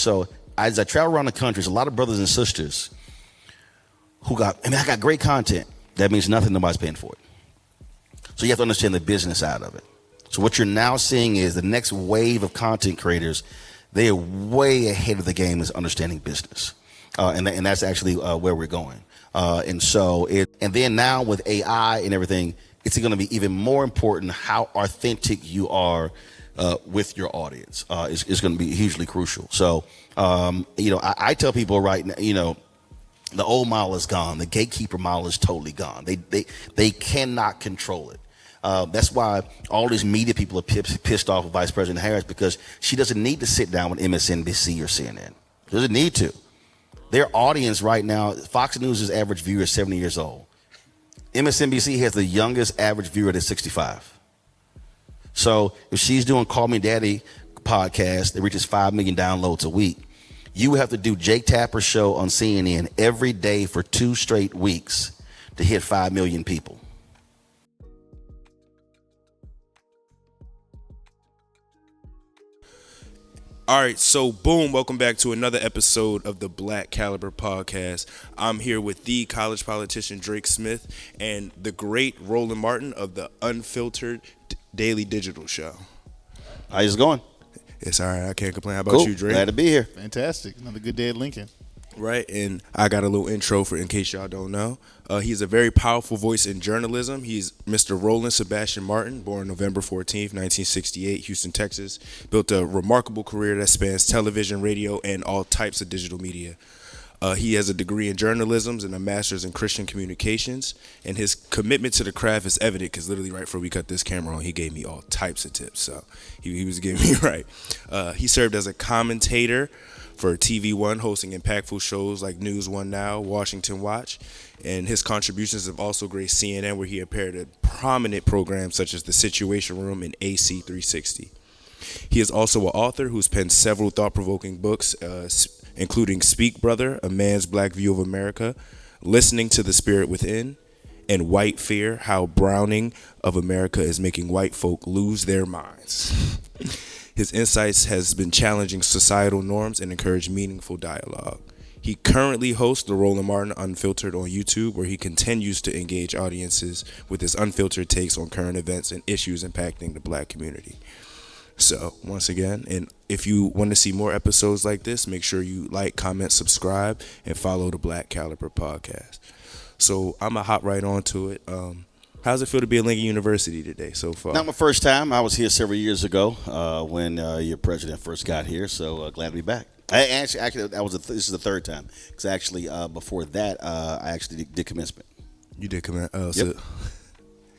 So as I travel around the country, there's a lot of brothers and sisters who I got great content. That means nothing, nobody's paying for it. So you have to understand the business side of it. So what you're now seeing is the next wave of content creators, they are way ahead of the game as understanding business. And that's actually where we're going. And then now with AI and everything, it's going to be even more important how authentic you are with your audience. Is going to be hugely crucial. So, I tell people right now, the old model is gone. The gatekeeper model is totally gone. They cannot control it. That's why all these media people are pissed off with Vice President Harris, because she doesn't need to sit down with MSNBC or CNN. She doesn't need to. Their audience right now, Fox News' average viewer is 70 years old. MSNBC has the youngest average viewer that's 65. So if she's doing Call Me Daddy podcast that reaches 5 million downloads a week, you would have to do Jake Tapper's show on CNN every day for 2 straight weeks to hit 5 million people. All right, so boom, welcome back to another episode of the Black Caliber Podcast. I'm here with the college politician Drake Smith and the great Roland Martin of the Unfiltered Daily Digital Show. How's it going? It's all right, I can't complain. How about Cool. you, Drake? Glad to be here. Fantastic. Another good day at Lincoln. Right, and I got a little intro for in case y'all don't know. He's a very powerful voice in journalism. He's Mr. Roland Sebastian Martin, born November 14th, 1968, Houston, Texas. Built a remarkable career that spans television, radio, and all types of digital media. He has a degree in journalism and a master's in Christian communications, and his commitment to the craft is evident because literally right before we cut this camera on, he gave me all types of tips, so he was giving me right. He served as a commentator for TV One, hosting impactful shows like News One Now, Washington Watch, and his contributions have also graced CNN, where he appeared at prominent programs such as The Situation Room and AC 360. He is also an author who's penned several thought-provoking books, including Speak Brother, A Man's Black View of America, Listening to the Spirit Within, and White Fear, How Browning of America is Making White Folk Lose Their Minds. His insights has been challenging societal norms and encourage meaningful dialogue. He currently hosts the Roland Martin Unfiltered on YouTube, where he continues to engage audiences with his unfiltered takes on current events and issues impacting the Black community. So, once again, and if you want to see more episodes like this, make sure you like, comment, subscribe, and follow the Black Caliber Podcast. So, I'm going to hop right on to it. How's it feel to be at Lincoln University today so far? Not my first time. I was here several years ago when your president first got here, so glad to be back. This is the third time, because actually before that, I actually did commencement. You did commencement? Yep. So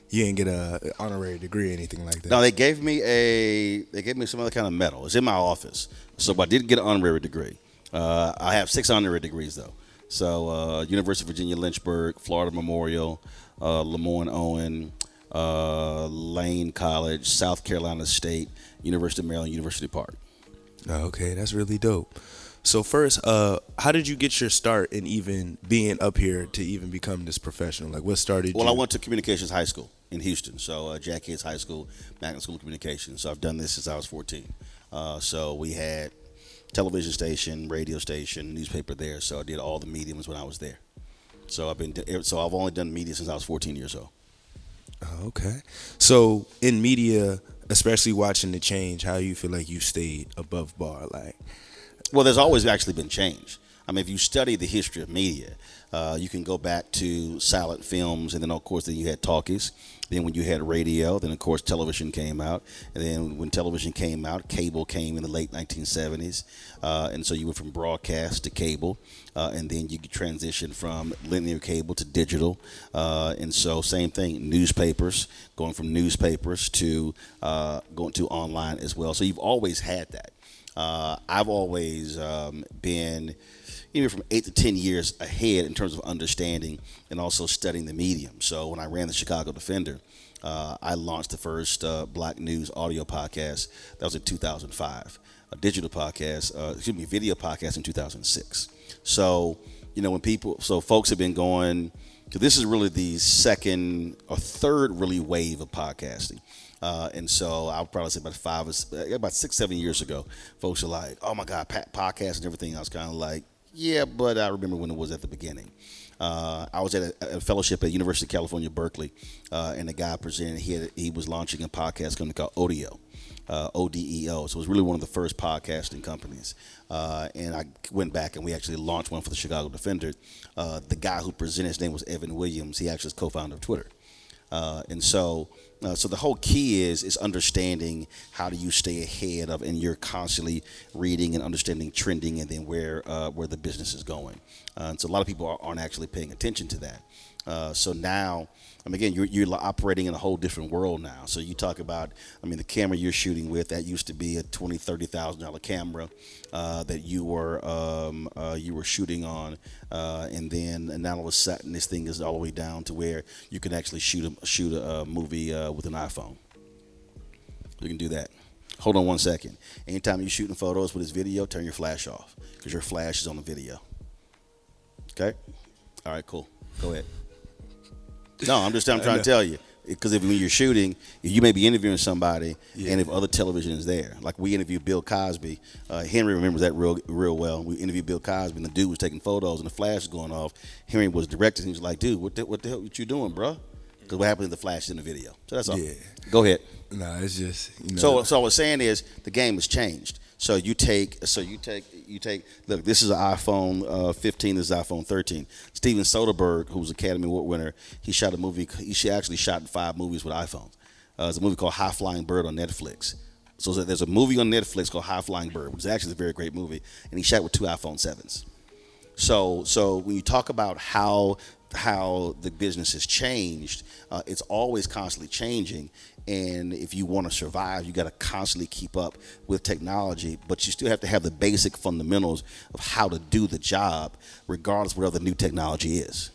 you didn't get an honorary degree or anything like that? No, they gave me some other kind of medal. It's in my office, so I didn't get an honorary degree. I have 6 honorary degrees though. So University of Virginia Lynchburg, Florida Memorial, Lemoyne Owen, Lane College, South Carolina State, University of Maryland, University Park. Okay, that's really dope. So first, how did you get your start in even being up here to even become this professional? Like, what started you? Well, I went to Communications High School in Houston, so Jack Yates High School, Magnet School of Communications. So I've done this since I was 14. So we had television station, radio station, newspaper there. So I did all the mediums when I was there. So I've only done media since I was 14 years old. Okay. So in media, especially watching the change, how you feel like you stayed above bar? Like, well, there's always actually been change. I mean, if you study the history of media, you can go back to silent films, and then of course then you had talkies. Then when you had radio, then of course television came out, and then when television came out, cable came in the late 1970s, and so you went from broadcast to cable, and then you transition from linear cable to digital, and so same thing, newspapers, going from newspapers to going to online as well. So you've always had that. I've always been even from 8 to 10 years ahead in terms of understanding and also studying the medium. So when I ran the Chicago Defender, I launched the first Black News audio podcast. That was in 2005. A digital podcast, video podcast in 2006. So, when folks have been going So this is really the second or third really wave of podcasting. And so I'll probably say about 6-7 years ago, folks are like, oh my God, podcast and everything. I was kind of like, yeah, but I remember when it was at the beginning. I was at a fellowship at University of California, Berkeley, and the guy presented, he was launching a podcast company called Odeo. ODEO. So it was really one of the first podcasting companies. And I went back and we actually launched one for the Chicago Defender. The guy who presented, his name was Evan Williams. He actually is co-founder of Twitter. So the whole key is understanding how do you stay ahead of, and you're constantly reading and understanding trending, and then where the business is going. And so a lot of people aren't actually paying attention to that. So now, again, you're operating in a whole different world now. So you talk about, the camera you're shooting with, that used to be a $20,000-$30,000 camera that you were shooting on, and now all of a sudden this thing is all the way down to where you can actually shoot a movie with an iPhone. You can do that. Hold on one second. Anytime you're shooting photos with this video, turn your flash off because your flash is on the video. Okay? All right, cool. Go ahead. No, I'm trying to tell you, because when you're shooting, you may be interviewing somebody, and if other television is there, like we interviewed Bill Cosby, Henry remembers that real well. We interviewed Bill Cosby, and the dude was taking photos, and the flash was going off. Henry was directing. He was like, "Dude, what the hell you doing, bro?" Because what happened to the flash in the video? So that's all. Yeah. Go ahead. Nah, it's just So what I was saying is the game has changed. So you take. Look, this is an iPhone 15. This is iPhone 13. Steven Soderbergh, who's Academy Award winner, he shot a movie. He actually shot 5 movies with iPhones. There's a movie called High Flying Bird on Netflix. So there's a movie on Netflix called High Flying Bird, which is actually a very great movie, and he shot with 2 iPhone 7s. So when you talk about how the business has changed, it's always constantly changing. And if you want to survive, you got to constantly keep up with technology, but you still have to have the basic fundamentals of how to do the job, regardless of whatever the new technology is.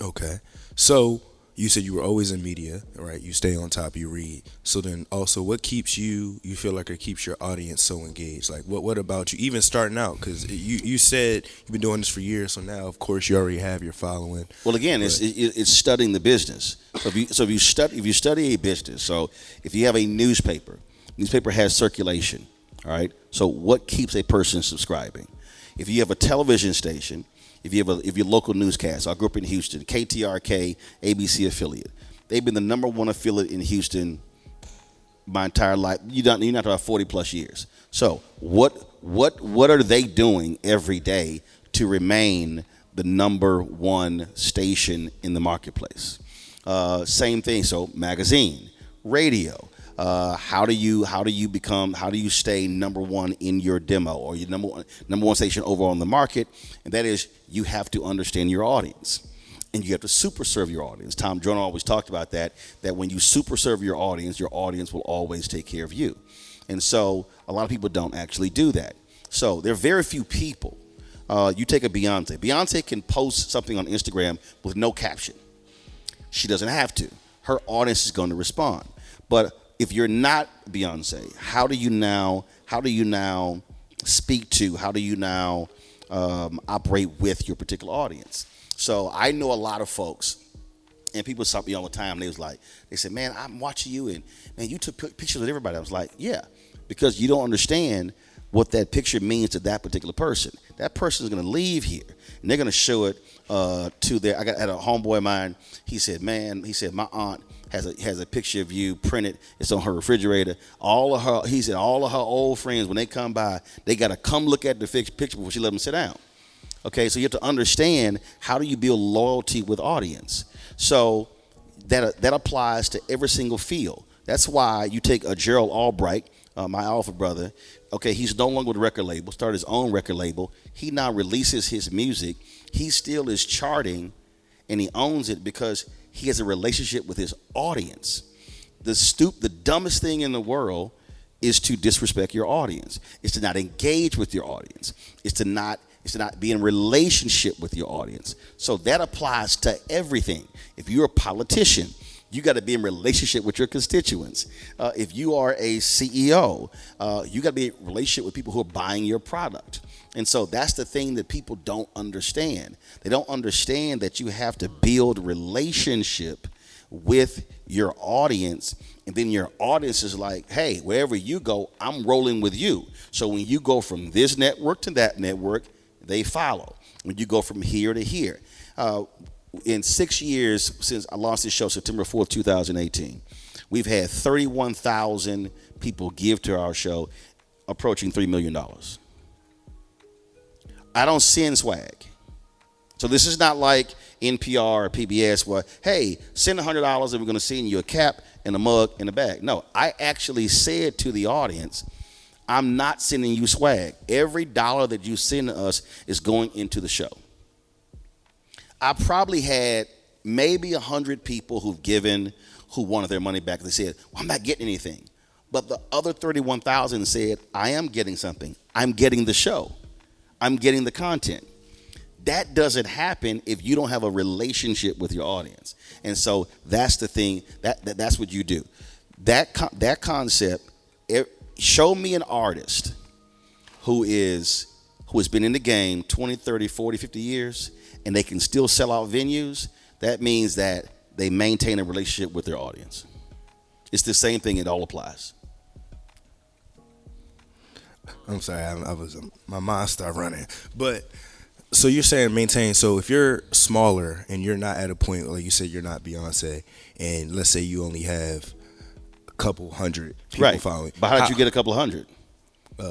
Okay. So you said you were always in media, right? You stay on top, you read. So then also what keeps you feel like it keeps your audience so engaged? Like what about you, even starting out? Because you said you've been doing this for years, so now, of course, you already have your following. Well, again, it's studying the business. So if you study a business, so if you have a newspaper has circulation, all right? So what keeps a person subscribing? If you have a television station, if you're local newscast, I grew up in Houston, KTRK, ABC affiliate. They've been the number one affiliate in Houston my entire life. You're not about 40 plus years. So what are they doing every day to remain the number one station in the marketplace? Same thing. So magazine, radio. How do you stay number one in your demo, or your number one station overall in the market? And that is, you have to understand your audience, and you have to super serve your audience. Tom Joyner always talked about that when you super serve your audience will always take care of you. And so a lot of people don't actually do that. So there are very few people. You take a Beyonce. Beyonce can post something on Instagram with no caption. She doesn't have to. Her audience is going to respond. But if you're not Beyonce, how do you now speak to, how do you now operate with your particular audience? So I know a lot of folks, and people stop me all the time. They said, man, I'm watching you, and man, you took pictures of everybody. I was like, yeah, because you don't understand what that picture means to that particular person. That person is going to leave here, and they're going to show it to their. I had a homeboy of mine. He said, my aunt has a picture of you printed. It's on her refrigerator. All of her old friends, when they come by, they got to come look at the picture before she let them sit down. Okay, so you have to understand, how do you build loyalty with audience? So that applies to every single field. That's why you take a Gerald Albright, my alpha brother. Okay, he's no longer with a record label, started his own record label. He now releases his music. He still is charting, and he owns it because he has a relationship with his audience. The dumbest thing in the world is to disrespect your audience. It's to not engage with your audience. It's to not be in relationship with your audience. So that applies to everything. If you're a politician, you got to be in relationship with your constituents. If you are a CEO, you got to be in relationship with people who are buying your product. And so that's the thing that people don't understand. They don't understand that you have to build relationship with your audience, and then your audience is like, hey, wherever you go, I'm rolling with you. So when you go from this network to that network, they follow. When you go from here to here. In 6 years since I launched this show, September 4th, 2018, we've had 31,000 people give to our show, approaching $3 million. I don't send swag. So this is not like NPR or PBS where, hey, send $100 and we're going to send you a cap and a mug and a bag. No, I actually said to the audience, I'm not sending you swag. Every dollar that you send to us is going into the show. I probably had maybe 100 people who wanted their money back. They said, well, I'm not getting anything. But the other 31,000 said, I am getting something. I'm getting the show. I'm getting the content. That doesn't happen if you don't have a relationship with your audience. And so that's the thing, that's what you do. That concept, show me an artist who has been in the game 20, 30, 40, 50 years, and they can still sell out venues. That means that they maintain a relationship with their audience. It's the same thing, it all applies. I'm sorry, my mind started running. But so you're saying maintain. So if you're smaller and you're not at a point, like you said, you're not Beyonce, and let's say you only have a couple hundred people following. But how did you get a couple of hundred?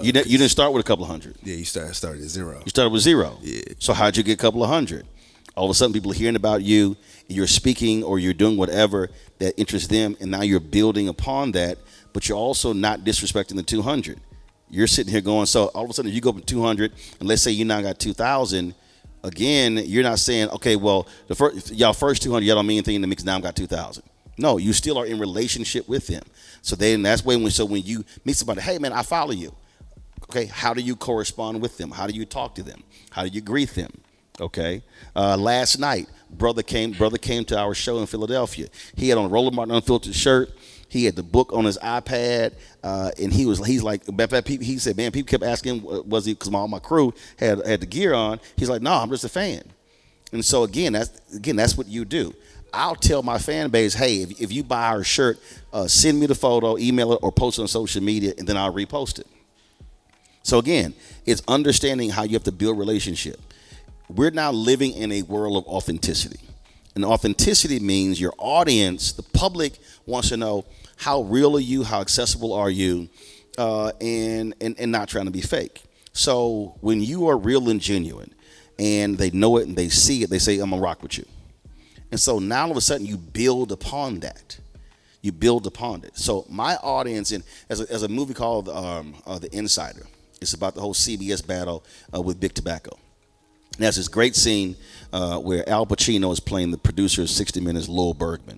You didn't start with a couple of hundred. Yeah, you started at zero. You started with zero. Yeah. So how'd you get a couple of hundred? All of a sudden, people are hearing about you. You're speaking or you're doing whatever that interests them, and now you're building upon that. But you're also not disrespecting the 200. You're sitting here going, so all of a sudden, if you go from 200, and let's say you now got 2,000, again, you're not saying, okay, well, first 200, y'all don't mean anything to me because now I've got 2,000. No, you still are in relationship with them. So then that's when you meet somebody, hey, man, I follow you. Okay, how do you correspond with them? How do you talk to them? How do you greet them? Okay, last night, brother came to our show in Philadelphia. He had on a Roland Martin Unfiltered shirt. He had the book on his iPad, and he's like, he said, man, people kept asking, was he, because all my crew had the gear on. He's like, no, I'm just a fan. And so again, that's what you do. I'll tell my fan base, hey, if you buy our shirt, send me the photo, email it, or post it on social media, and then I'll repost it. So again, it's understanding how you have to build relationship. We're now living in a world of authenticity. And authenticity means your audience, the public, wants to know how real are you, how accessible are you, and not trying to be fake. So when you are real and genuine, and they know it and they see it, they say, I'm gonna rock with you. And so now all of a sudden you build upon that. You build upon it. So my audience, and as a movie called The Insider, it's about the whole CBS battle with Big Tobacco. And there's this great scene where Al Pacino is playing the producer of 60 Minutes, Lowell Bergman.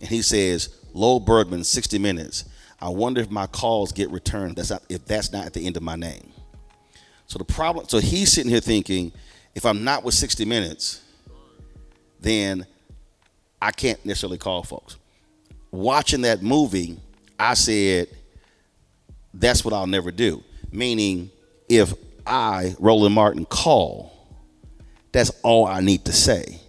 And he says, Lowell Bergman, 60 Minutes, I wonder if my calls get returned if that's not at the end of my name. So he's sitting here thinking, if I'm not with 60 Minutes, then I can't necessarily call folks. Watching that movie, I said, that's what I'll never do. Meaning, if I, Roland Martin, call, that's all I need to say.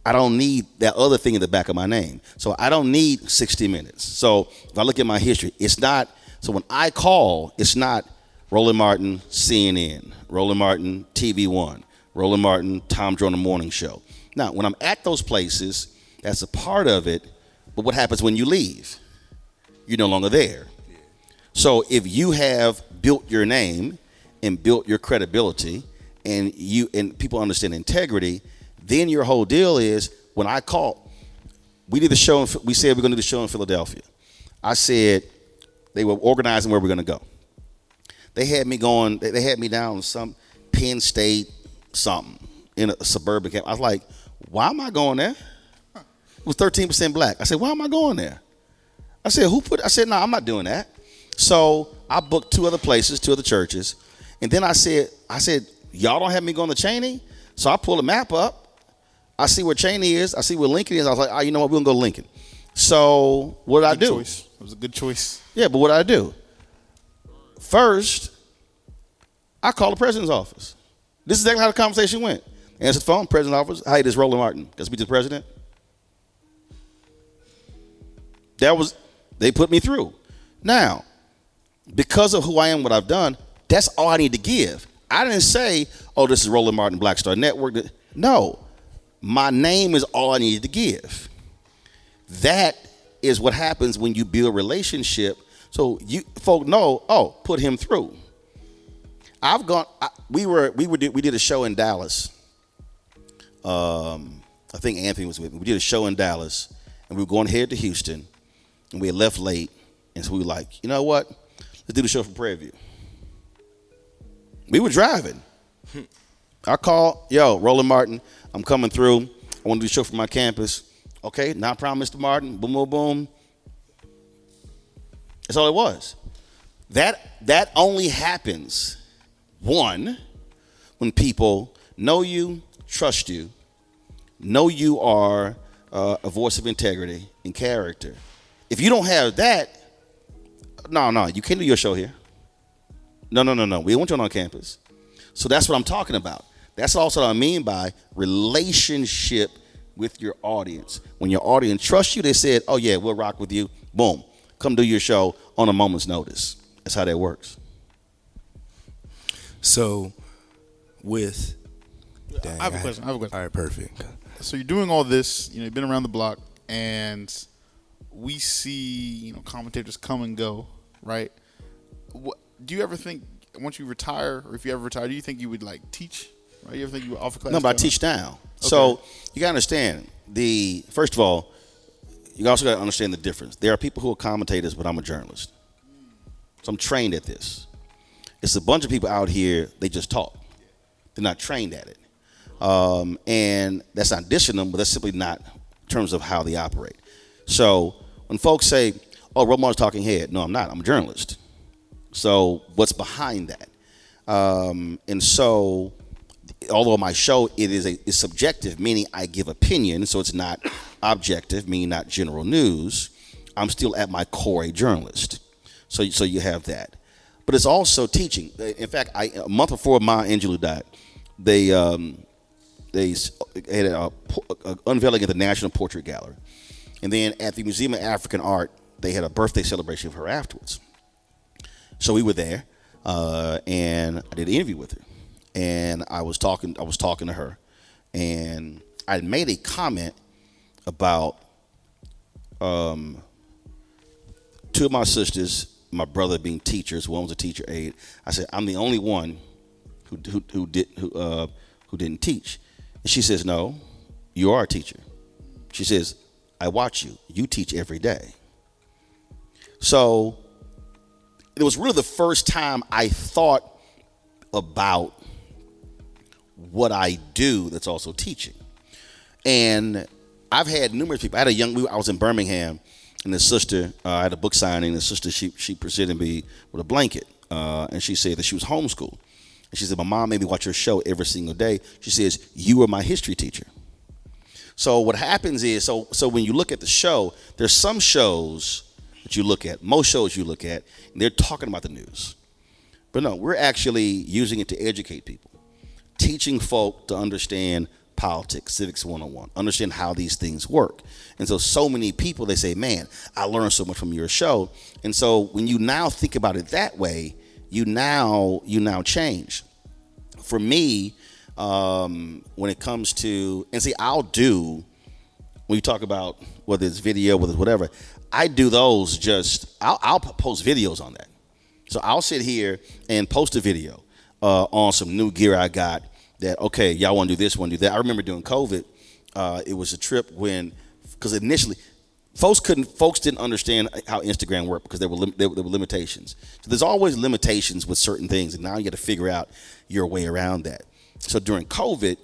I don't need that other thing in the back of my name. So I don't need 60 Minutes. So if I look at my history, so when I call, it's not Roland Martin, CNN, Roland Martin, TV One, Roland Martin, Tom Joyner Morning Show. Now, when I'm at those places, that's a part of it, but what happens when you leave? You're no longer there. So if you have built your name and built your credibility, and people understand integrity, then your whole deal is, when I call, we said we're going to do the show in Philadelphia. I said they were organizing where we're going to go. They had me down some Penn State something in a suburban camp. I was like, why am I going there? It was 13% black. I said, why am I going there? I said, no, I'm not doing that. So I booked two other churches. And then I said, y'all don't have me going to Cheney? So I pulled a map up. I see where Cheney is. I see where Lincoln is. I was like, you know what? We're going to go to Lincoln. So what did I do? It was a good choice. Yeah, but what did I do? First, I called the president's office. This is exactly how the conversation went. Answered the phone, president's office. Hi, this is Roland Martin. Can I speak to the president? They put me through. Now, because of who I am, what I've done, that's all I need to give. I didn't say, oh, this is Roland Martin, Black Star Network. No, my name is all I needed to give. That is what happens when you build a relationship. So you folk know, oh, put him through. We did a show in Dallas. I think Anthony was with me. We did a show in Dallas, and we were going ahead to Houston, and we had left late, and so we were like, you know what? Let's do the show from Prairie View. We were driving. I called, yo, Roland Martin, I'm coming through. I want to do the show from my campus. Okay, not a problem, Mr. Martin. Boom, boom, boom. That's all it was. That only happens, one, when people know you, trust you, know you are a voice of integrity and character. If you don't have that, no, you can't do your show here. No. We don't want you on our campus. So that's what I'm talking about. That's also what I mean by relationship with your audience. When your audience trusts you, they said, oh yeah, we'll rock with you. Boom. Come do your show on a moment's notice. That's how that works. So with I have a question. All right, perfect. So you're doing all this, you've been around the block, and we see, commentators come and go, right? Do you ever think, once you retire, or if you ever retire, do you think you would teach? Right? You ever think you would offer class? No, but I teach now. Okay. So you gotta understand first of all, you also gotta understand the difference. There are people who are commentators, but I'm a journalist. So I'm trained at this. It's a bunch of people out here, they just talk. They're not trained at it. And that's not dissing them, but that's simply not in terms of how they operate. So when folks say, oh, Roland's talking head, no, I'm not. I'm a journalist. So what's behind that? And so although my show, is subjective, meaning I give opinion, so it's not objective, meaning not general news, I'm still at my core a journalist. So you have that. But it's also teaching. In fact, a month before Maya Angelou died, they had an unveiling at the National Portrait Gallery. And then at the Museum of African Art, they had a birthday celebration of her afterwards. So we were there, and I did an interview with her. And I was talking to her, and I made a comment about two of my sisters, my brother being teachers. One was a teacher aide. I said, I'm the only one who didn't teach. And she says, no, you are a teacher. She says, I watch you. You teach every day. So it was really the first time I thought about what I do that's also teaching. And I've had numerous people. I was in Birmingham, and the sister, I had a book signing, and the sister, she presented me with a blanket, and she said that she was homeschooled. And she said, my mom made me watch her show every single day. She says, you were my history teacher. So what happens is, so when you look at the show, there's some shows that you look at, most shows you look at, and they're talking about the news. But no, we're actually using it to educate people, teaching folk to understand politics, civics 101, understand how these things work. And so many people, they say, man, I learned so much from your show. And so when you now think about it that way, you now change. For me, when it comes to, and see, I'll do, when you talk about whether it's video, whether it's whatever, I do those I'll post videos on that. So I'll sit here and post a video on some new gear I got that, okay, y'all want to do this, want to do that. I remember during COVID, it was a trip because initially, folks didn't understand how Instagram worked because there were limitations. So there's always limitations with certain things, and now you got to figure out your way around that. So during COVID,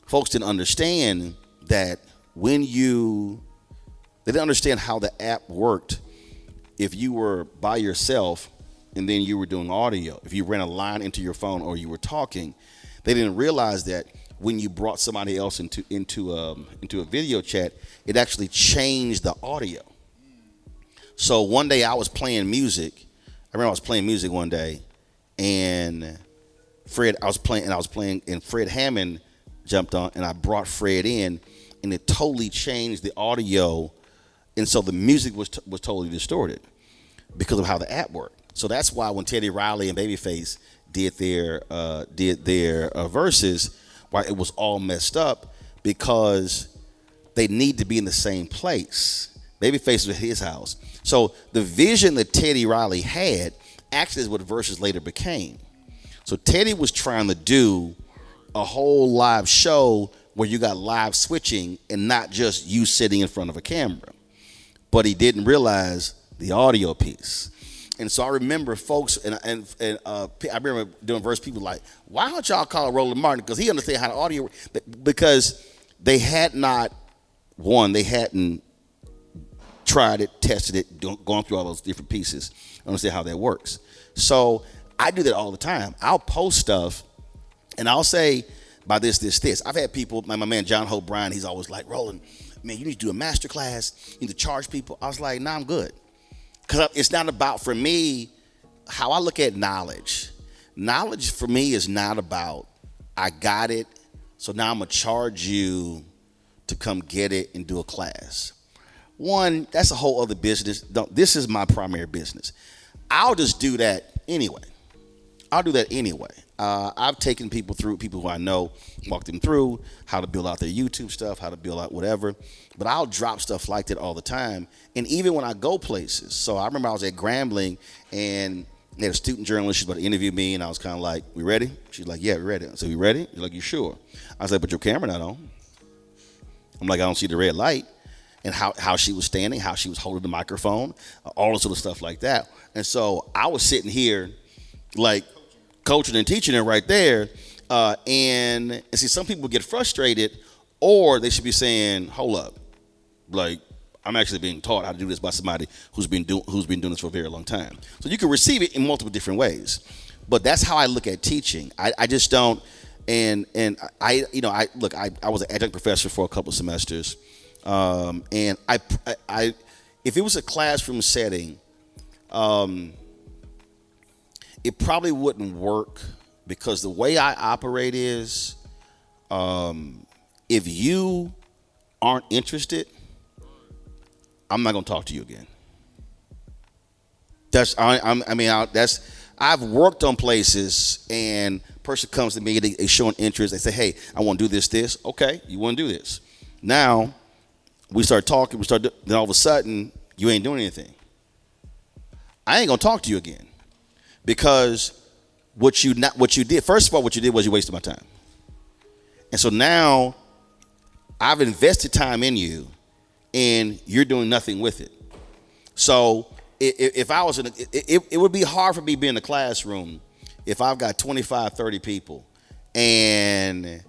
folks didn't understand that they didn't understand how the app worked if you were by yourself and then you were doing audio. If you ran a line into your phone or you were talking, they didn't realize that when you brought somebody else into a video chat, it actually changed the audio. So one day I was playing music. I remember I was playing music one day, and I was playing, and Fred Hammond jumped on, and I brought Fred in, and it totally changed the audio, and so the music was totally distorted because of how the app worked. So that's why when Teddy Riley and Babyface did their verses, why it was all messed up, because they need to be in the same place. Babyface was at his house. So the vision that Teddy Riley had actually is what verses later became. So Teddy was trying to do a whole live show where you got live switching and not just you sitting in front of a camera. But he didn't realize the audio piece. And so I remember folks, and I remember doing verse, people like, why don't y'all call Roland Martin? Because he understands how the audio, because they hadn't tried it, tested it, gone through all those different pieces, understand how that works. So I do that all the time. I'll post stuff, and I'll say, by this. I've had people, my man John Hope Bryan, he's always like, Roland, man, you need to do a master class, you need to charge people. I was like, nah, I'm good. Because it's not about, for me, how I look at knowledge. Knowledge for me is not about, I got it, so now I'm going to charge you to come get it and do a class. One, that's a whole other business. This is my primary business. I'll just do that anyway. I've taken people who I know, walked them through how to build out their YouTube stuff, how to build out whatever. But I'll drop stuff like that all the time. And even when I go places. So I remember I was at Grambling, and they had a student journalist. She's about to interview me, and I was kind of like, we ready? She's like, yeah, we're ready. I said, we ready? She's like, you sure? I was like, but your camera not on. I'm like, I don't see the red light. And how she was standing, how she was holding the microphone, all this sort of stuff like that. And so I was sitting here like coaching and teaching it right there. And see, some people get frustrated, or they should be saying, hold up, like, I'm actually being taught how to do this by somebody who's been doing this for a very long time. So you can receive it in multiple different ways. But that's how I look at teaching. I just don't, and I was an adjunct professor for a couple of semesters. And I if it was a classroom setting, it probably wouldn't work, because the way I operate is, if you aren't interested, I'm not gonna talk to you again. I've worked on places, and person comes to me, they show an interest, they say, hey, I want to do this. Okay, you want to do this. Now we start talking, then all of a sudden you ain't doing anything. I ain't gonna talk to you again, because what you did, first of all, what you did was you wasted my time. And so now I've invested time in you, and you're doing nothing with it. So if I was it would be hard for me being in the classroom if I've got 25, 30 people, and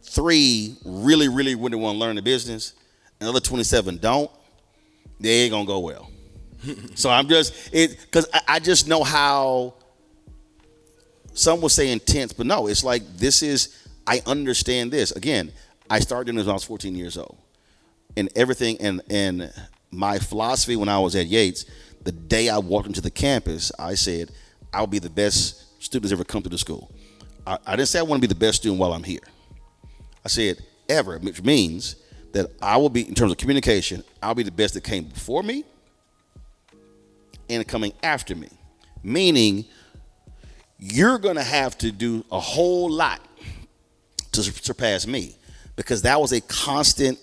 3 really, really wouldn't want to learn the business, and the other 27 don't, they ain't gonna go well. So I'm just, because I just know how, some will say intense, but no, it's like, I understand this. Again, I started doing this when I was 14 years old. And everything, and my philosophy when I was at Yates, the day I walked into the campus, I said, I'll be the best student that's ever come to the school. I didn't say I want to be the best student while I'm here. I said ever, which means that I will be, in terms of communication, I'll be the best that came before me and coming after me. Meaning, you're going to have to do a whole lot to surpass me, because that was a constant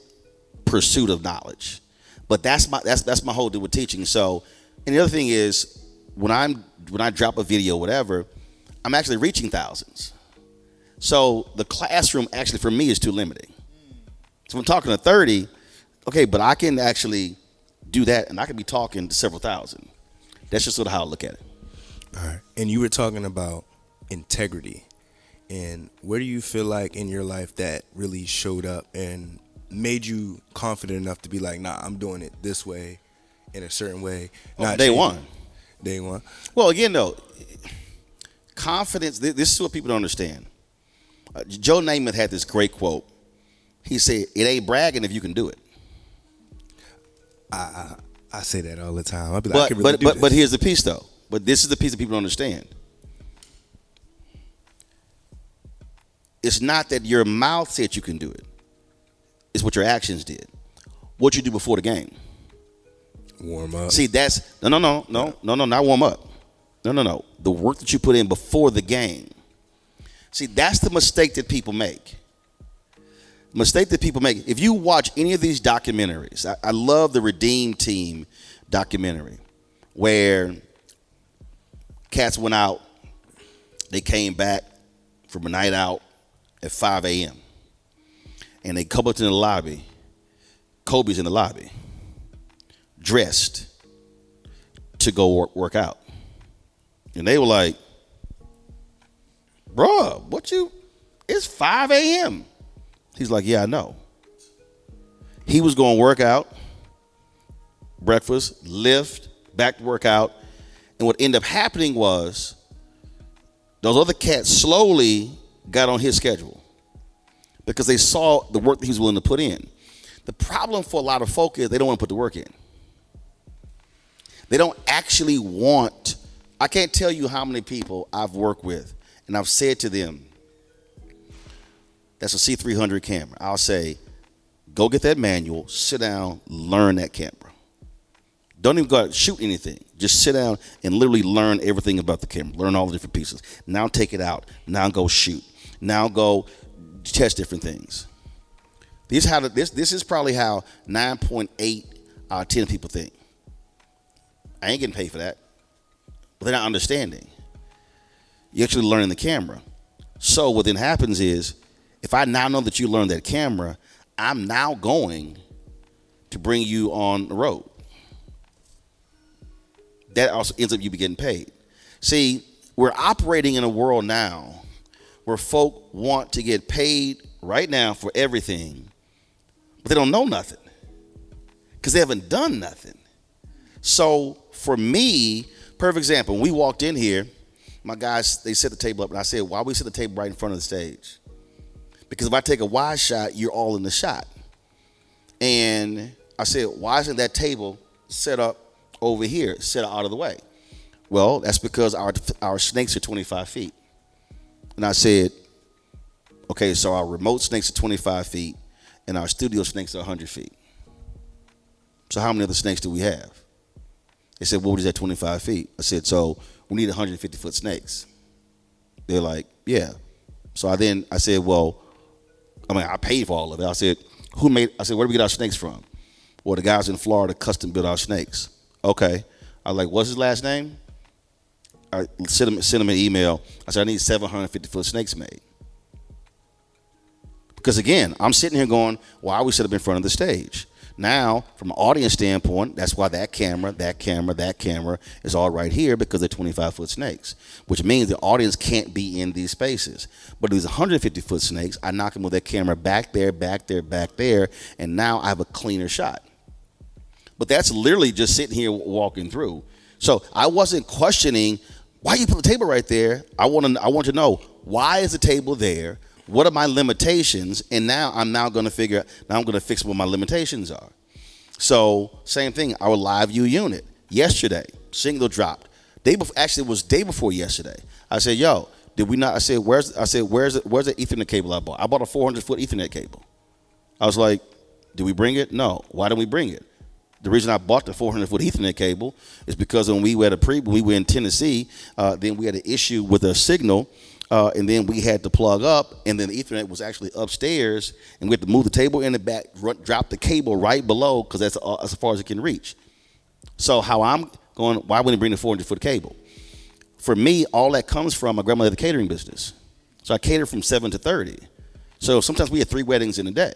pursuit of knowledge. But that's my whole deal with teaching. So, and the other thing is, when I drop a video, whatever, I'm actually reaching thousands. So the classroom actually for me is too limiting. So I'm talking to 30, okay, but I can actually do that, and I can be talking to several thousand. That's just sort of how I look at it. All right. And you were talking about integrity. And where do you feel like in your life that really showed up and made you confident enough to be like, nah, I'm doing it this way, in a certain way? Day one. Day one. Well, again, though, confidence, this is what people don't understand. Joe Namath had this great quote. He said, it ain't bragging if you can do it. I say that all the time. I'll be like, I can really do this. But here's the piece, though. But this is the piece that people don't understand. it's not that your mouth said you can do it. It's what your actions did. What you do before the game. Warm up. See, that's no, not warm up. No. The work that you put in before the game. See, that's the mistake that people make. If you watch any of these documentaries, I love the Redeem Team documentary where cats went out, they came back from a night out at 5 a.m. and they come up to the lobby. Kobe's in the lobby, dressed to go work out. And they were like, bruh, it's 5 a.m. He's like, yeah, I know. He was going to work out, breakfast, lift, back to work out. And what ended up happening was those other cats slowly got on his schedule because they saw the work that he was willing to put in. The problem for a lot of folk is they don't want to put the work in. They don't actually want. I can't tell you how many people I've worked with, and I've said to them, that's a C300 camera. I'll say, go get that manual, sit down, learn that camera. Don't even go out and shoot anything. Just sit down and literally learn everything about the camera. Learn all the different pieces. Now take it out. Now go shoot. Now go test different things. This is probably how 9.8 out of 10 people think. I ain't getting paid for that. But they're not understanding. You're actually learning the camera. So what then happens is, if I now know that you learned that camera, I'm now going to bring you on the road. That also ends up you be getting paid. See, we're operating in a world now where folk want to get paid right now for everything, but they don't know nothing because they haven't done nothing. So for me, perfect example, when we walked in here, my guys, they set the table up, and I said, why we set the table right in front of the stage? Because if I take a wide shot, you're all in the shot. And I said, why isn't that table set up over here, set out of the way? Well, that's because our snakes are 25 feet. And I said, okay, so our remote snakes are 25 feet, and our studio snakes are 100 feet. So how many other snakes do we have? They said, what is that 25 feet? I said, so we need 150-foot snakes. They're like, yeah. So I said, well, I paid for all of it. I said, where do we get our snakes from? Well, the guys in Florida custom built our snakes. Okay. I was like, what's his last name? I sent him an email. I said, I need 750-foot snakes made. Because again, I'm sitting here going, well, I always set up in front of the stage. Now, from an audience standpoint, that's why that camera is all right here, because they're 25-foot snakes, which means the audience can't be in these spaces. But these 150-foot snakes, I knock them with that camera back there, and now I have a cleaner shot. But that's literally just sitting here walking through. So I wasn't questioning, why you put the table right there? I want to know, why is the table there? What are my limitations? And now I'm going to fix what my limitations are. So same thing, our live view unit. Yesterday, signal dropped. Actually, it was day before yesterday. I said, yo, did we not? I said, where's the Ethernet cable I bought? I bought a 400-foot Ethernet cable. I was like, did we bring it? No. Why didn't we bring it? The reason I bought the 400-foot Ethernet cable is because when we were in Tennessee, then we had an issue with a signal. And then we had to plug up, and then the Ethernet was actually upstairs, and we had to move the table in the back, drop the cable right below, because that's as far as it can reach. So how I'm going, why wouldn't you bring the 400-foot cable? For me, all that comes from my grandmother had a catering business. So I catered from 7 to 30. So sometimes we had 3 weddings in a day.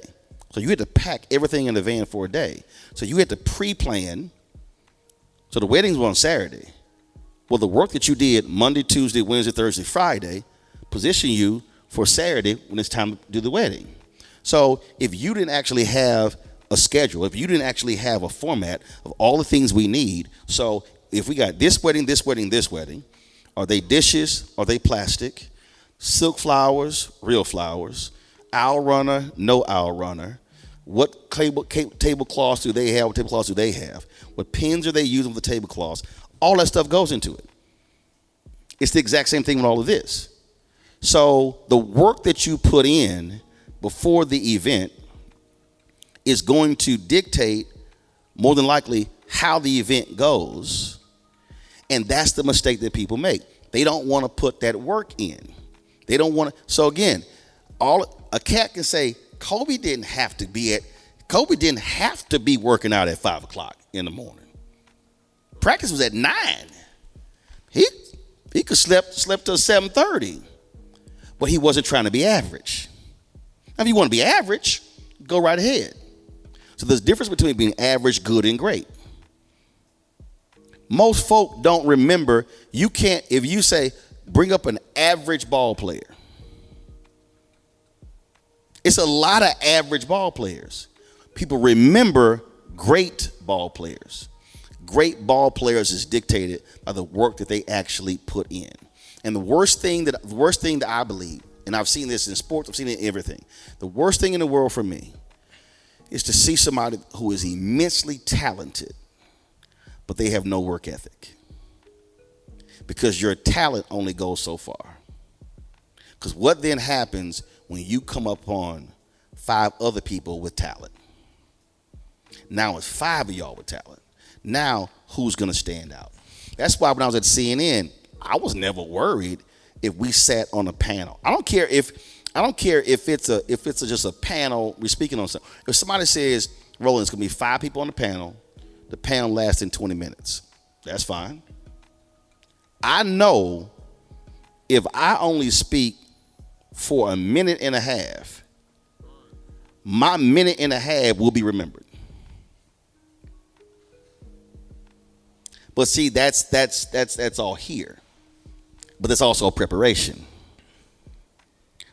So you had to pack everything in the van for a day. So you had to pre-plan. So the weddings were on Saturday. Well, the work that you did Monday, Tuesday, Wednesday, Thursday, Friday position you for Saturday when it's time to do the wedding. So if you didn't actually have a schedule, if you didn't actually have a format of all the things we need, so if we got this wedding, are they dishes, are they plastic, silk flowers, real flowers, owl runner, no owl runner, what tablecloths do they have, what tablecloths do they have, what pins are they using with the tablecloths, all that stuff goes into it. It's the exact same thing with all of this. So the work that you put in before the event is going to dictate, more than likely, how the event goes. And that's the mistake that people make. They don't want to put that work in. They don't want to. So again, a cat can say, Kobe didn't have to be working out at 5 o'clock in the morning. Practice was at 9. He could slept till 7:30, but he wasn't trying to be average. Now, if you want to be average, go right ahead. So there's a difference between being average, good, and great. Most folk don't remember. You can't, if you say, bring up an average ball player. It's a lot of average ball players. People remember great ball players. Great ball players is dictated by the work that they actually put in. And the worst thing that I believe, and I've seen this in sports, I've seen it in everything. The worst thing in the world for me is to see somebody who is immensely talented, but they have no work ethic. Because your talent only goes so far. Because what then happens when you come upon 5 other people with talent? Now it's 5 of y'all with talent. Now who's going to stand out? That's why when I was at CNN, I was never worried if we sat on a panel. I don't care if it's just a panel we're speaking on something. If somebody says, Roland, it's going to be 5 people on the panel lasts in 20 minutes. That's fine. I know if I only speak for a minute and a half, my minute and a half will be remembered. But see, that's all here. But that's also preparation.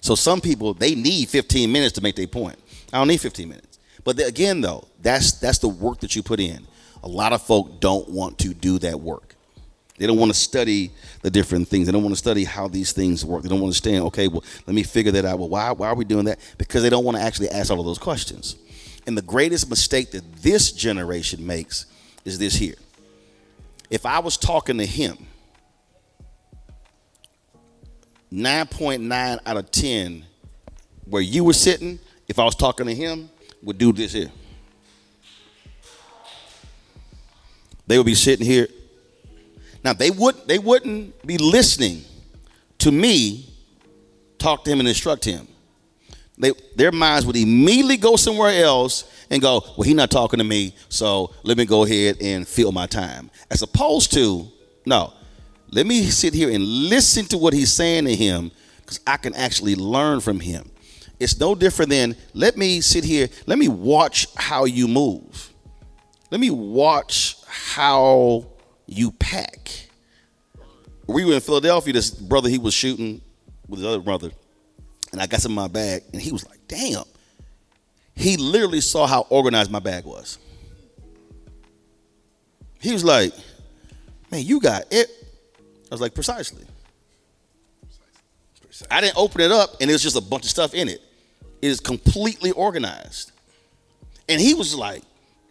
So some people, they need 15 minutes to make their point. I don't need 15 minutes. But again, though, that's the work that you put in. A lot of folk don't want to do that work. They don't want to study the different things. They don't want to study how these things work. They don't want to understand, okay, well, let me figure that out. Well, why are we doing that? Because they don't want to actually ask all of those questions. And the greatest mistake that this generation makes is this here. If I was talking to him, 9.9 out of 10, where you were sitting, if I was talking to him, would do this here. They would be sitting here. Now, they wouldn't be listening to me talk to him and instruct him. Their minds would immediately go somewhere else and go, well, he's not talking to me, so let me go ahead and fill my time. As opposed to, no, let me sit here and listen to what he's saying to him, because I can actually learn from him. It's no different than, let me sit here, let me watch how you move. Let me watch how you pack. We were in Philadelphia, this brother, he was shooting with his other brother, and I got some in my bag, and he was like, damn. He literally saw how organized my bag was. He was like, man, you got it. I was like, precisely. I didn't open it up, and there's just a bunch of stuff in it. It is completely organized. And he was like,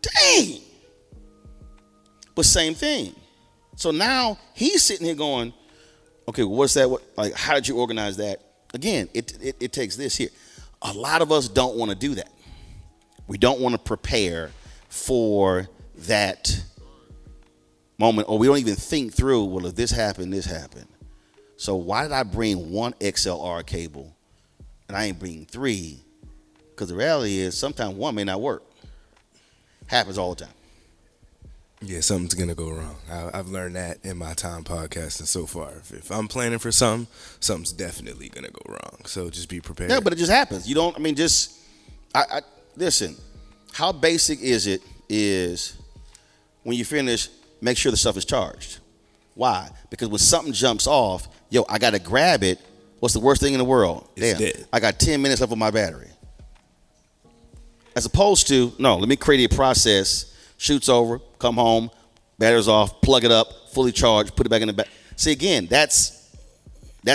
dang. But same thing. So now he's sitting here going, okay, well, what's that? Like, how did you organize that? Again, it takes this here. A lot of us don't want to do that. We don't want to prepare for that moment, or we don't even think through, well, if this happened, this happened. So why did I bring 1 XLR cable and I ain't bringing 3? Because the reality is sometimes 1 may not work. Happens all the time. Yeah, something's going to go wrong. I've learned that in my time podcasting so far. If I'm planning for something, something's definitely going to go wrong. So just be prepared. Yeah, but it just happens. You don't, listen, how basic is when you finish, make sure the stuff is charged. Why? Because when something jumps off, I got to grab it. What's the worst thing in the world? It's Damn, dead. I got 10 minutes left on my battery. As opposed to, no, let me create a process, shoots over, come home, battery's off, plug it up, fully charged, put it back in the back. See, again, that's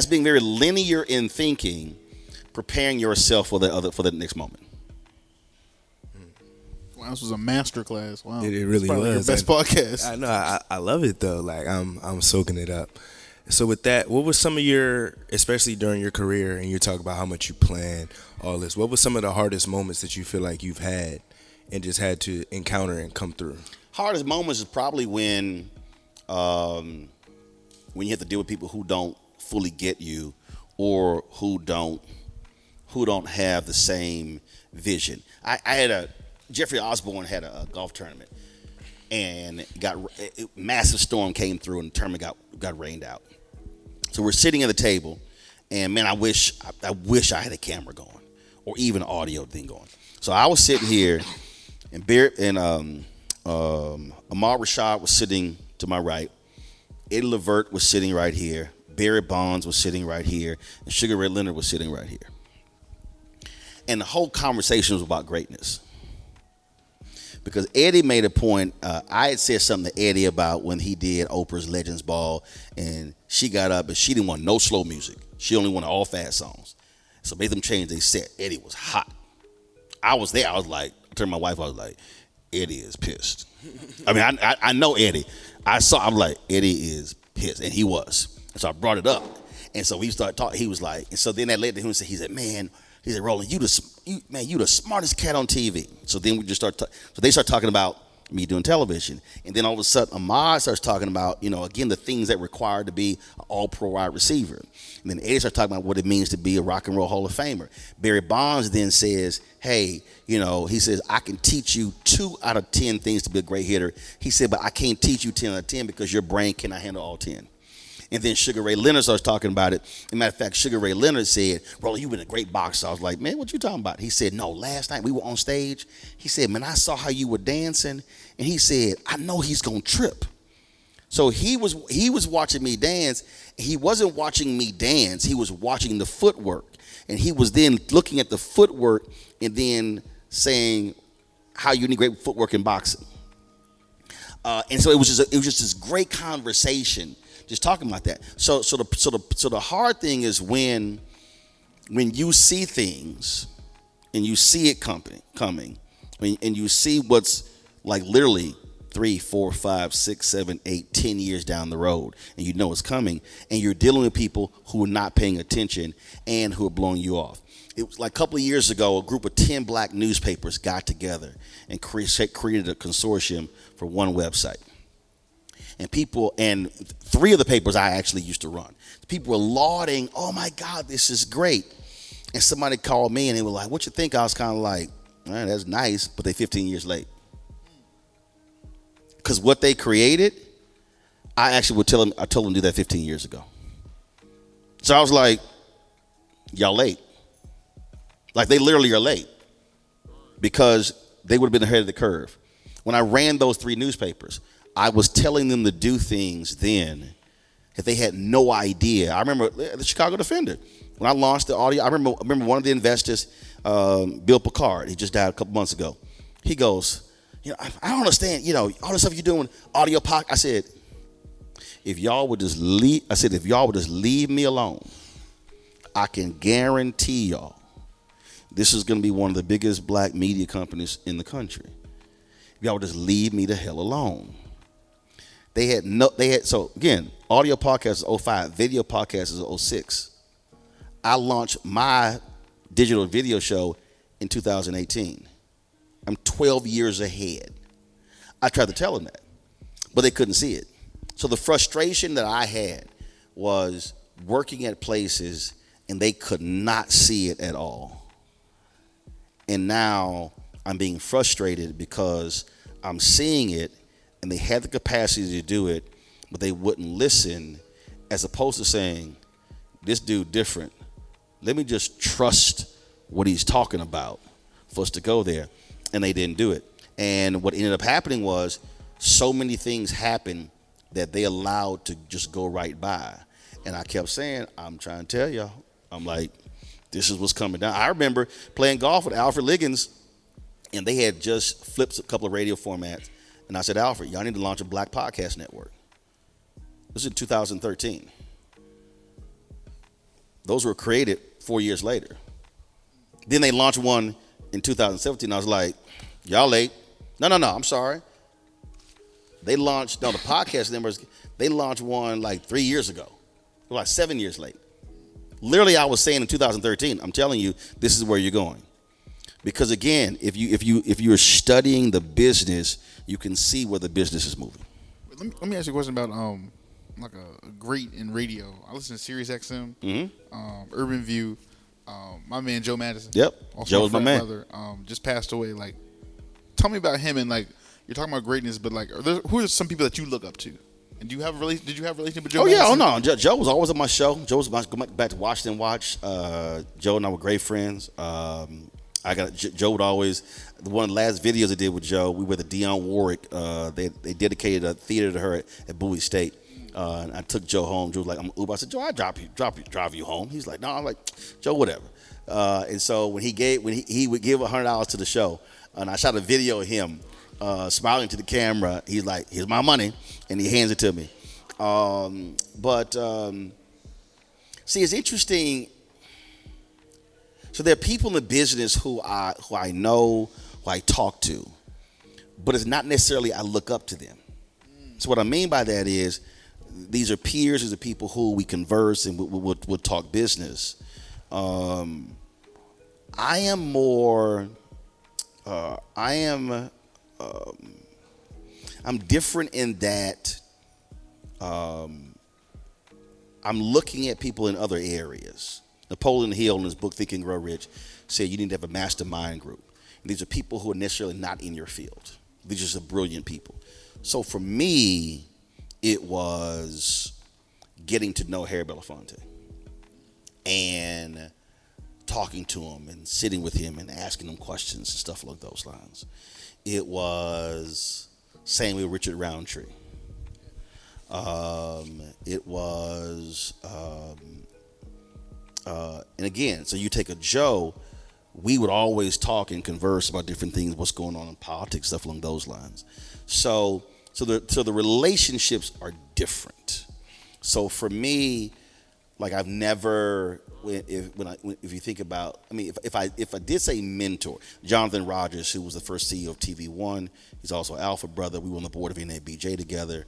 being very linear in thinking, preparing yourself for the next moment. Wow, this was a master class. Wow, It really probably was. your best podcast. I know. I love it though. Like I'm soaking it up. So with that, what was some of your, especially during your career, and you talk about how much you plan all this, what was some of the hardest moments that you feel like you've had and just had to encounter and come through? Hardest moments is probably when you have to deal with people who don't fully get you, or who don't have the same vision. I had Jeffrey Osborne had a golf tournament, and massive storm came through, and the tournament got rained out. So we're sitting at the table, and man, I wish I had a camera going, or even an audio thing going. So I was sitting here, and Ahmad Rashad was sitting to my right. Eddie Levert was sitting right here. Barry Bonds was sitting right here. And Sugar Ray Leonard was sitting right here. And the whole conversation was about greatness. Because Eddie made a point. I had said something to Eddie about when he did Oprah's Legends Ball. And she got up and she didn't want no slow music. She only wanted all fast songs. So made them change their set. Eddie was hot. I was there. I was like, I turned to my wife, I was like, Eddie is pissed. I mean, I know Eddie. I'm like, Eddie is pissed. And he was. And so I brought it up. And so we started talking. He was like, and so then that led to him and said, he said, Roland, you the smartest cat on TV. So then we just so they start talking about me doing television. And then all of a sudden, Ahmad starts talking about, again, the things that require to be an all-pro wide receiver. And then Eddie starts talking about what it means to be a rock and roll Hall of Famer. Barry Bonds then says, hey, he says, I can teach you 2 out of 10 things to be a great hitter. He said, but I can't teach you 10 out of 10 because your brain cannot handle all 10. And then Sugar Ray Leonard starts talking about it. As a matter of fact, Sugar Ray Leonard said, Roland, you've been a great boxer. I was like, man, what you talking about? He said, no, last night we were on stage. He said, man, I saw how you were dancing. And he said, I know he's going to trip. So he was watching me dance. He wasn't watching me dance. He was watching the footwork. And he was then looking at the footwork and then saying how you need great footwork in boxing. And so it was just this great conversation, just talking about that. So the hard thing is when you see things and you see it coming, and you see what's like literally 3, 4, 5, 6, 7, 8, 10 years down the road, and you know it's coming, and you're dealing with people who are not paying attention and who are blowing you off. It was like a couple of years ago, a group of 10 black newspapers got together and created a consortium for one website. And 3 of the papers I actually used to run. People were lauding, oh my God, this is great. And somebody called me and they were like, what you think? I was kind of like, man, that's nice, but they 15 years late. Because what they created, I told them to do that 15 years ago. So I was like, y'all late. Like they literally are late. Because they would have been ahead of the curve. When I ran those 3 newspapers, I was telling them to do things then that they had no idea. I remember the Chicago Defender. When I launched the audio, I remember one of the investors, Bill Picard, he just died a couple months ago. He goes, I don't understand, all the stuff you're doing, audio podcast. I said, if y'all would just leave me alone, I can guarantee y'all this is going to be one of the biggest black media companies in the country. If y'all would just leave me the hell alone. So again, audio podcast is 05, video podcast is 06. I launched my digital video show in 2018. I'm 12 years ahead. I tried to tell them that, but they couldn't see it. So the frustration that I had was working at places and they could not see it at all. And now I'm being frustrated because I'm seeing it and they had the capacity to do it, but they wouldn't listen, as opposed to saying, this dude different. Let me just trust what he's talking about for us to go there. And they didn't do it. And what ended up happening was so many things happened that they allowed to just go right by. And I kept saying, I'm trying to tell y'all. I'm like, this is what's coming down. I remember playing golf with Alfred Liggins, and they had just flipped a couple of radio formats. And I said, Alfred, y'all need to launch a black podcast network. This is in 2013. Those were created 4 years later. Then they launched one in 2017. I was like, y'all late. No, I'm sorry. The podcast numbers, they launched one like 3 years ago. We're like 7 years late. Literally, I was saying in 2013, I'm telling you, this is where you're going. Because again, if you're studying the business, you can see where the business is moving. Let me ask you a question about like a great in radio. I listen to Sirius XM, Urban View. My man Joe Madison. Yep, also Joe's my man. brother, just passed away. Like, tell me about him and like you're talking about greatness, but like, who are some people that you look up to? And do you have did you have a relationship with Joe? Oh yeah, Madison? oh no, Joe was always on my show. Joe was going back to Washington Watch. Joe and I were great friends. Joe would always, one of the last videos I did with Joe, we were at the Dionne Warwick. They dedicated a theater to her at Bowie State. And I took Joe home. Joe was like, I'm Uber. I said, Joe, I'll drive you home. He's like, no. I'm like, Joe, whatever. And so when he would give $100 to the show, and I shot a video of him smiling to the camera. He's like, here's my money, and he hands it to me. See, it's interesting. So there are people in the business who I know, who I talk to, but it's not necessarily I look up to them. So what I mean by that is these are peers, these are people who we converse and we'll talk business. I'm different in that I'm looking at people in other areas. Napoleon Hill in his book Think and Grow Rich said you need to have a mastermind group. And these are people who are necessarily not in your field. These are just brilliant people. So for me, it was getting to know Harry Belafonte and talking to him and sitting with him and asking him questions and stuff along those lines. It was same with Richard Roundtree. And again, so you take a Joe, we would always talk and converse about different things, what's going on in politics, stuff along those lines. So the relationships are different. So for me, like I've never, if you think about, I mean, if I did say mentor, Jonathan Rogers, who was the first CEO of TV One, he's also Alpha brother. We were on the board of NABJ together.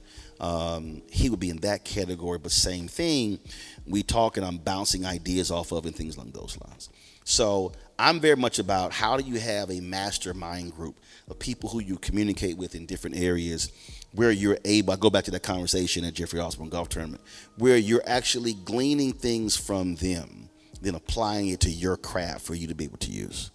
He would be in that category, but same thing. We talk and I'm bouncing ideas off of and things along those lines. So I'm very much about how do you have a mastermind group of people who you communicate with in different areas where you're able, I go back to that conversation at Jeffrey Osborne Golf Tournament, where you're actually gleaning things from them, then applying it to your craft for you to be able to use.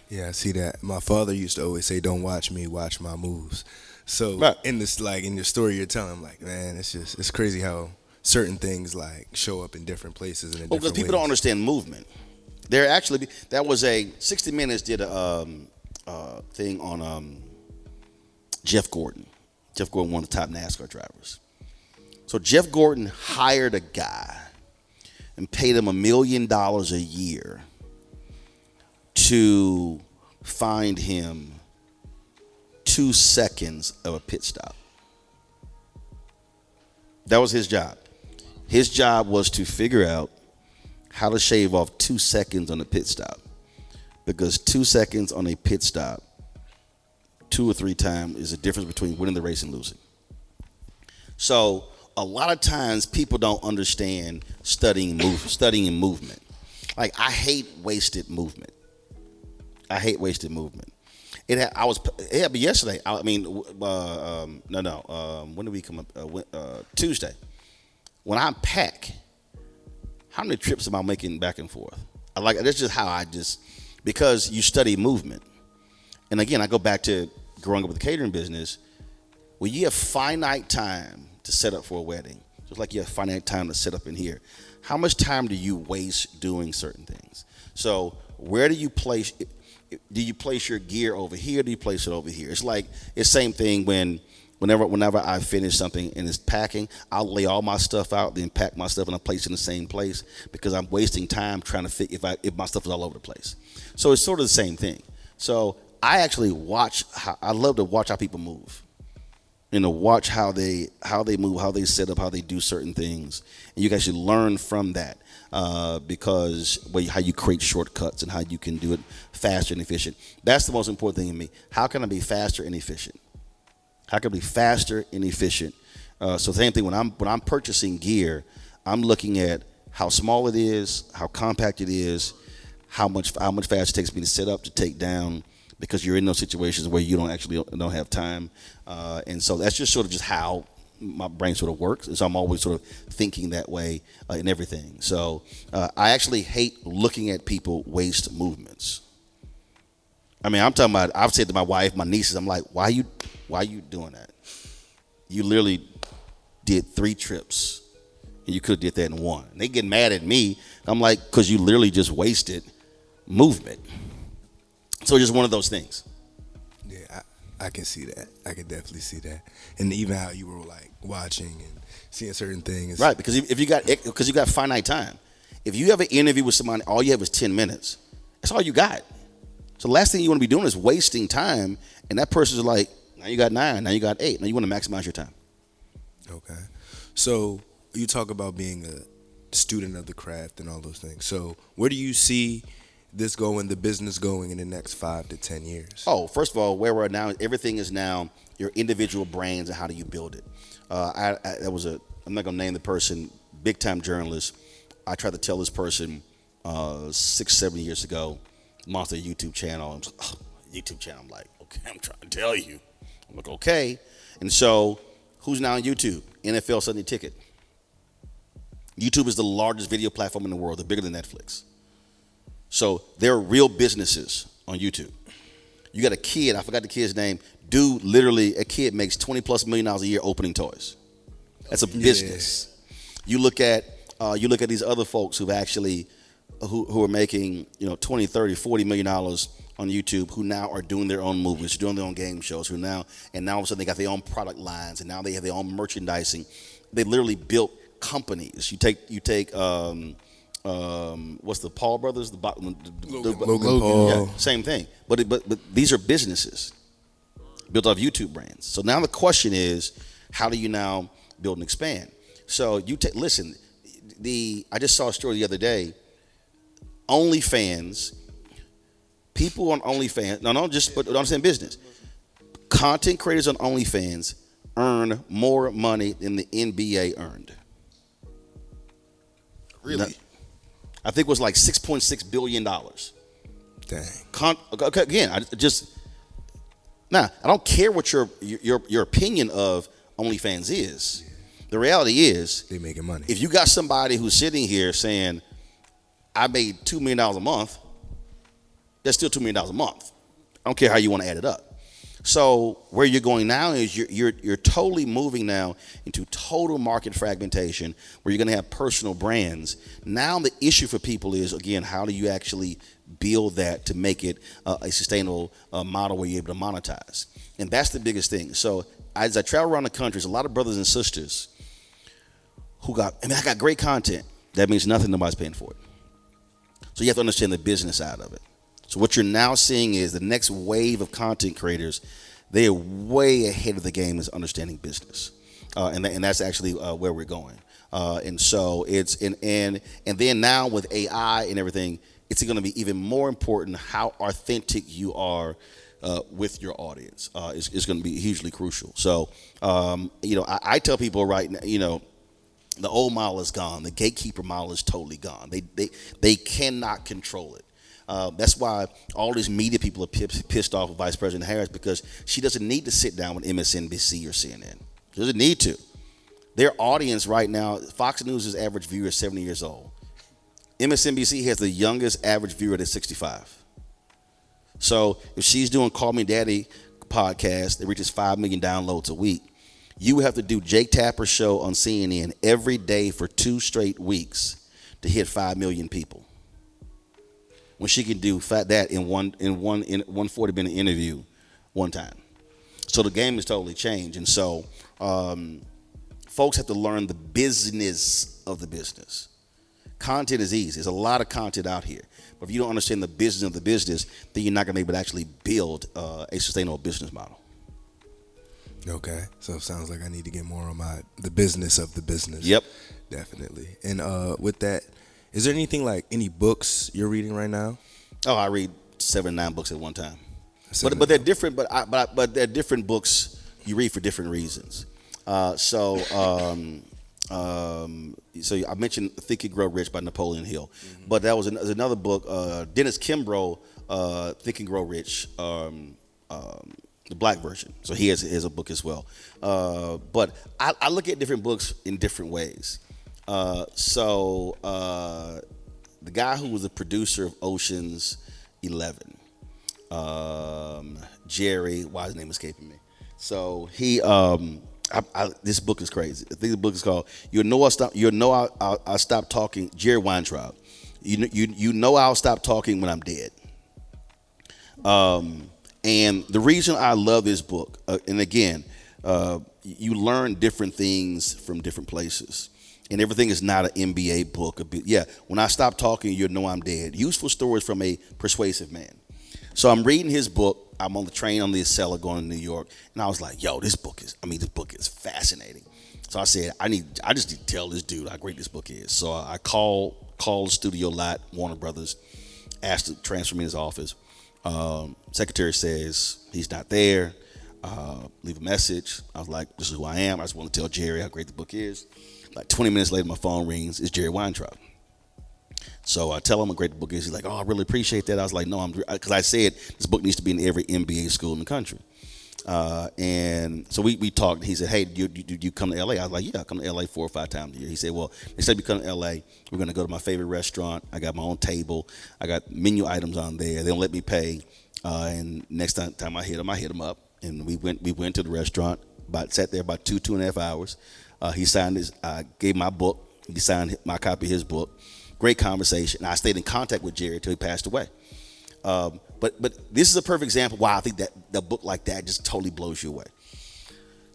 Yeah, I see that. My father used to always say, don't watch me, watch my moves. So right. in this, like in your story you're telling, I'm like, man, it's crazy how certain things like show up in different places and in different ways. Because people don't understand movement. There actually, that was 60 Minutes did a thing on Jeff Gordon. Jeff Gordon, one of the top NASCAR drivers. So Jeff Gordon hired a guy and paid him $1 million a year to find him 2 seconds of a pit stop. That was his job. His job was to figure out how to shave off 2 seconds on a pit stop. Because 2 seconds on a pit stop, 2 or 3 times, is the difference between winning the race and losing. So a lot of times people don't understand studying and movement. Like I hate wasted movement. It happened yesterday. When did we come up? Tuesday. When I pack, how many trips am I making back and forth? That's just how because you study movement. And again, I go back to growing up with the catering business. When you have finite time to set up for a wedding, just like you have finite time to set up in here, how much time do you waste doing certain things? So where do you place it? Do you place your gear over here? Do you place it over here? It's like it's same thing whenever I finish something and it's packing, I'll lay all my stuff out, then pack my stuff and I place it in the same place because I'm wasting time trying to figure if my stuff is all over the place. So it's sort of the same thing. So I actually I love to watch how people move. Watch how they move, how they set up, how they do certain things, and you can actually learn from that because how you create shortcuts and how you can do it faster and efficient. That's the most important thing in me. How can I be faster and efficient? How can I be faster and efficient So same thing when I'm purchasing gear, I'm looking at how small it is, how compact it is, how much fast it takes me to set up, to take down, because you're in those situations where you don't have time, and so that's just sort of just how my brain sort of works. And so I'm always sort of thinking that way in everything. So I actually hate looking at people waste movements. I mean, I'm talking about, I've said to my wife, my nieces, I'm like, why are you doing that? You literally did 3 trips, and you could have did that in 1. And they get mad at me. I'm like, because you literally just wasted movement. So just one of those things. Yeah, I can see that. I can definitely see that. And even how you were like watching and seeing certain things. Right, because if you got finite time. If you have an interview with somebody, all you have is 10 minutes. That's all you got. So the last thing you want to be doing is wasting time, and that person's like, now you got 9, now you got 8. Now you want to maximize your time. Okay. So you talk about being a student of the craft and all those things. So where do you see this going, the business going in the next 5 to 10 years? Oh, first of all, where we're at now, everything is now your individual brands and how do you build it. I'm not going to name the person, big time journalist. I tried to tell this person 6-7 years ago, launched a YouTube channel. YouTube channel. I'm like, okay, I'm trying to tell you. I'm like, okay. And so who's now on YouTube? NFL Sunday Ticket. YouTube is the largest video platform in the world. They're bigger than Netflix. So there are real businesses on YouTube. You got a kid, I forgot the kid's name. Dude, literally, a kid makes $20+ million a year opening toys. That's a business. You look at these other folks who are making, 20, 30, 40 million dollars on YouTube, who now are doing their own movies, doing their own game shows, all of a sudden they got their own product lines, and now they have their own merchandising. They literally built companies. You take what's the Paul brothers? Logan Paul. Yeah, same thing. But these are businesses built off YouTube brands. So now the question is, how do you now build and expand? So listen. I just saw a story the other day. OnlyFans. People on OnlyFans. But I'm saying business. Content creators on OnlyFans earn more money than the NBA earned. Really? I think it was like $6.6 billion. Dang. Okay, again, I don't care what your opinion of OnlyFans is. The reality is, they making money. If you got somebody who's sitting here saying, I made $2 million a month, that's still $2 million a month. I don't care how you want to add it up. So where you're going now is you're totally moving now into total market fragmentation, where you're going to have personal brands. Now the issue for people is, again, how do you actually build that to make it a sustainable model where you're able to monetize? And that's the biggest thing. So as I travel around the country, there's a lot of brothers and sisters I got great content. That means nothing. Nobody's paying for it. So you have to understand the business side of it. So what you're now seeing is the next wave of content creators. They are way ahead of the game as understanding business, and that's actually where we're going. And so and then now with AI and everything, it's going to be even more important how authentic you are with your audience. Is going to be hugely crucial. So I tell people right now, the old model is gone. The gatekeeper model is totally gone. They cannot control it. That's why all these media people are pissed off with Vice President Harris, because she doesn't need to sit down with MSNBC or CNN. She doesn't need to. Their audience right now, Fox News' average viewer is 70 years old. MSNBC has the youngest average viewer that's 65. So if she's doing Call Me Daddy podcast that reaches 5 million downloads a week, you have to do Jake Tapper's show on CNN every day for 2 straight weeks to hit 5 million people. When she can do that in one 40-minute interview one time. So the game has totally changed. And so folks have to learn the business of the business. Content is easy. There's a lot of content out here. But if you don't understand the business of the business, then you're not going to be able to actually build a sustainable business model. Okay. So it sounds like I need to get more on the business of the business. Yep. Definitely. And with that, is there anything like any books you're reading right now? Oh, I read 7 or 9 books at one time. But they're different. But they're different books you read for different reasons. So I mentioned Think and Grow Rich by Napoleon Hill, but that was another book. Dennis Kimbrough, Think and Grow Rich, the black version. So he has a book as well. But I look at different books in different ways. The guy who was the producer of Ocean's 11, Jerry, why is his name escaping me? So he, this book is crazy. I think the book is called I'll Stop Talking. Jerry Weintraub. You know I'll stop talking when I'm dead. And the reason I love this book, and again, you learn different things from different places. And everything is not an MBA book. When I stop talking, you know I'm dead. Useful stories from a persuasive man. So I'm reading his book. I'm on the train on the Acela going to New York, and I was like, "Yo, this book is fascinating." So I said, I just need to tell this dude how great this book is. So I called the studio lot, Warner Brothers, asked to transfer me to his office. Secretary says he's not there. Leave a message. I was like, "This is who I am. I just want to tell Jerry how great the book is." Like 20 minutes later, my phone rings. It's Jerry Weintraub. So I tell him how great the book is. He's like, "Oh, I really appreciate that." I was like, "No, because I said this book needs to be in every MBA school in the country." And so we talked. He said, "Hey, do you come to LA?" I was like, "Yeah, I come to LA 4 or 5 times a year." He said, "Well, next time you come to LA, we're going to go to my favorite restaurant. I got my own table. I got menu items on there. They don't let me pay. And next time I hit him up." And we went to the restaurant. Sat there about 2.5 hours. He signed gave my book. He signed my copy of his book. Great conversation. I stayed in contact with Jerry until he passed away. But this is a perfect example why I think that the book like that just totally blows you away.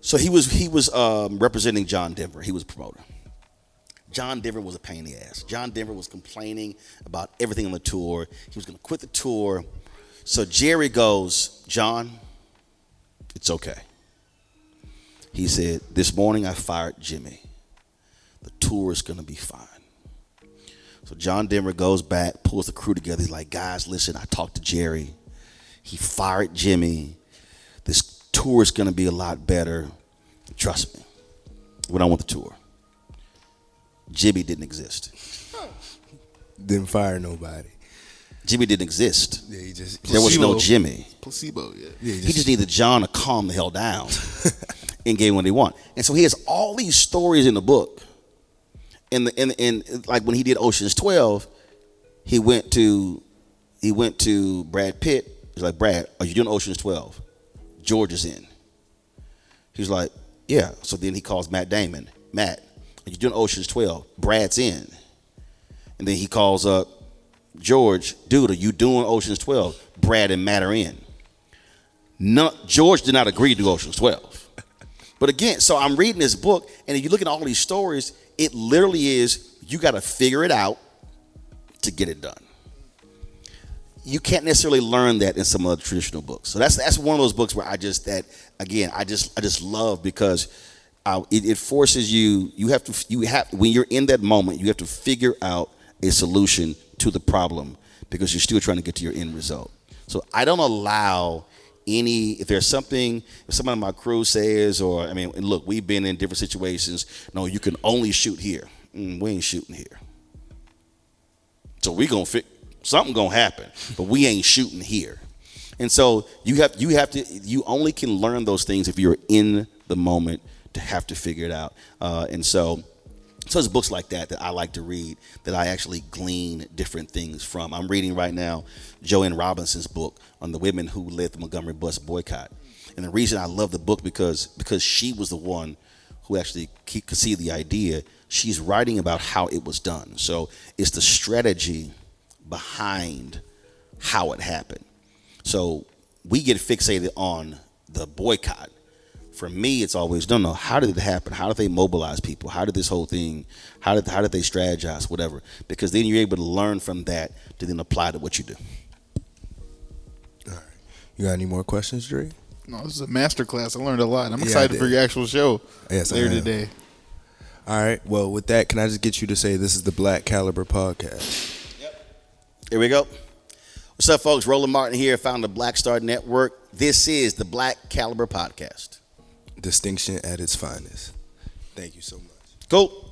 So he was representing John Denver. He was a promoter. John Denver was a pain in the ass. John Denver was complaining about everything on the tour. He was going to quit the tour. So Jerry goes, "John, it's okay." He said, "This morning I fired Jimmy. The tour is going to be fine." So John Denver goes back, pulls the crew together. He's like, "Guys, listen, I talked to Jerry. He fired Jimmy. This tour is going to be a lot better. Trust me. We're on with the tour." Jimmy didn't exist. Didn't fire nobody. Jimmy didn't exist. Yeah, There was no Jimmy. Placebo, yeah. He just needed John to calm the hell down and get what he want. And so he has all these stories in the book. And like when he did Ocean's 12, he went to Brad Pitt. He's like, "Brad, are you doing Ocean's 12? George is in." He's like, "Yeah." So then he calls Matt Damon. "Matt, are you doing Ocean's 12? Brad's in." And then he calls up George. "Dude, are you doing Ocean's 12? Brad and Matt are in." George did not agree to do Ocean's 12. But again, so I'm reading this book, and if you look at all these stories, it literally is, you got to figure it out to get it done. You can't necessarily learn that in some other traditional books. So that's one of those books where I just love, because it forces you. You have when you're in that moment, you have to figure out a solution to the problem, because you're still trying to get to your end result. So I don't allow if somebody on my crew says, look, we've been in different situations. No, you can only shoot here. We ain't shooting here. So something gonna happen, but we ain't shooting here. And so you only can learn those things if you're in the moment to have to figure it out. So there's books like that I like to read, that I actually glean different things from. I'm reading right now Joanne Robinson's book on the women who led the Montgomery bus boycott. And the reason I love the book because she was the one who actually could see the idea. She's writing about how it was done. So it's the strategy behind how it happened. So we get fixated on the boycott. For me, it's always, no, how did it happen? How did they mobilize people? How did this whole thing, how did they strategize, whatever? Because then you're able to learn from that to then apply to what you do. All right. You got any more questions, Dre? No, this is a master class. I learned a lot. I'm excited for your actual show later today. All right. Well, with that, can I just get you to say this is the Black Caliber Podcast? Yep. Here we go. What's up, folks? Roland Martin here, founder of Black Star Network. This is the Black Caliber Podcast. Distinction at its finest. Thank you so much. Go.